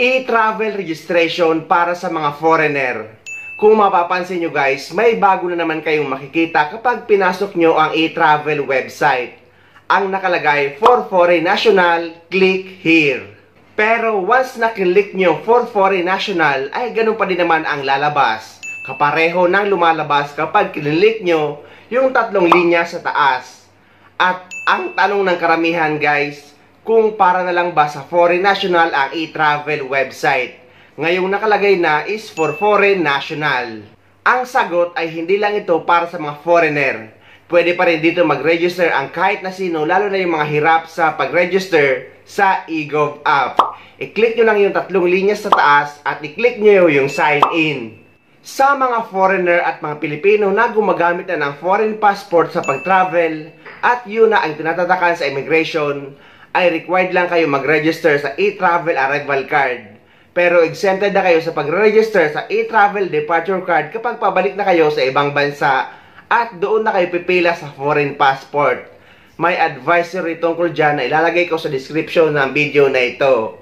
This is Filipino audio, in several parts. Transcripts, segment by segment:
E-travel registration para sa mga foreigner. Kung mapapansin nyo guys, may bago na naman kayong makikita kapag pinasok nyo ang e-travel website. Ang nakalagay, for foreign national, click here. Pero once na-click nyo for foreign national, ay ganun pa din naman ang lalabas. Kapareho ng lumalabas kapag click nyo yung tatlong linya sa taas. At ang tanong ng karamihan guys, kung para na lang ba sa foreign national ang e-travel website. Ngayong nakalagay na is for foreign national. Ang sagot ay hindi lang ito para sa mga foreigner. Pwede pa rin dito mag-register ang kahit na sino, lalo na yung mga hirap sa pag-register sa eGov app. I-click nyo lang yung tatlong linya sa taas at i-click nyo yung sign in. Sa mga foreigner at mga Pilipino na gumagamit na ng foreign passport sa pag-travel at yun na ang tinatatakan sa immigration, ay required lang kayo mag-register sa e-travel arrival card. Pero exempted na kayo sa pag-register sa e-travel departure card kapag pabalik na kayo sa ibang bansa at doon na kayo pipila sa foreign passport. May advisory tungkol dyan na ilalagay ko sa description ng video na ito.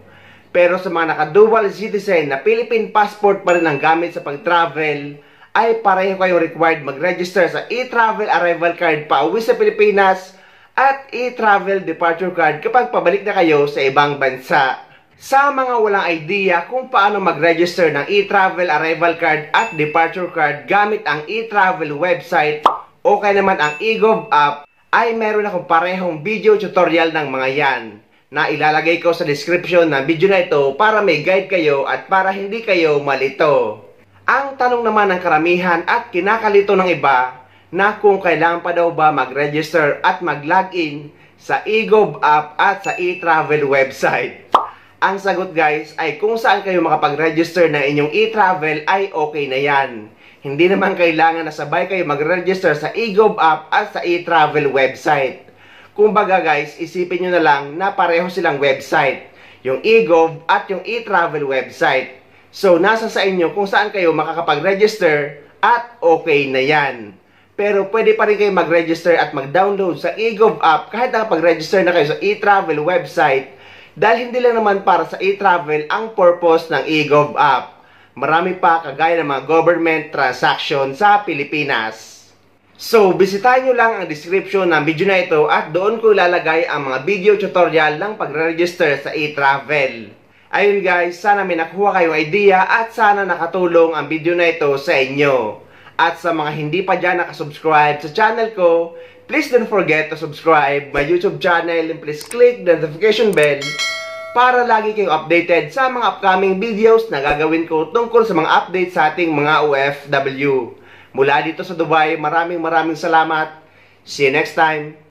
Pero sa mga naka-dual citizen na Philippine passport pa rin ang gamit sa pag-travel, ay pareho kayo required mag-register sa e-travel arrival card pa uwi sa Pilipinas at e-travel departure card kapag pabalik na kayo sa ibang bansa. Sa mga walang idea kung paano mag-register ng e-travel arrival card at departure card gamit ang e-travel website o kaya naman ang eGov app, ay meron akong parehong video tutorial ng mga yan na ilalagay ko sa description ng video na ito para may guide kayo at para hindi kayo malito. Ang tanong naman ng karamihan at kinakalito ng iba, na kung kailangan pa daw ba mag-register at mag-login sa eGov app at sa e-travel website. Ang sagot guys ay kung saan kayo makapag-register ng inyong e-travel ay okay na yan. Hindi naman kailangan na sabay kayo mag-register sa eGov app at sa e-travel website. Kumbaga guys, isipin nyo na lang na pareho silang website, yung eGov at yung e-travel website. So nasa sa inyo kung saan kayo makakapag-register at okay na yan. Pero pwede pa rin kayo mag-register at mag-download sa eGov app kahit nakapag-register na kayo sa e-travel website dahil hindi lang naman para sa e-travel ang purpose ng eGov app. Marami pa kagaya ng mga government transaction sa Pilipinas. So, bisitahin nyo lang ang description ng video na ito at doon ko ilalagay ang mga video tutorial ng pag-register sa e-travel. Ayun guys, sana may nakuha kayong idea at sana nakatulong ang video na ito sa inyo. At sa mga hindi pa dyan nakasubscribe sa channel ko, please don't forget to subscribe my YouTube channel and please click the notification bell para lagi kayong updated sa mga upcoming videos na gagawin ko tungkol sa mga updates sa ating mga OFW. Mula dito sa Dubai, maraming salamat. See you next time.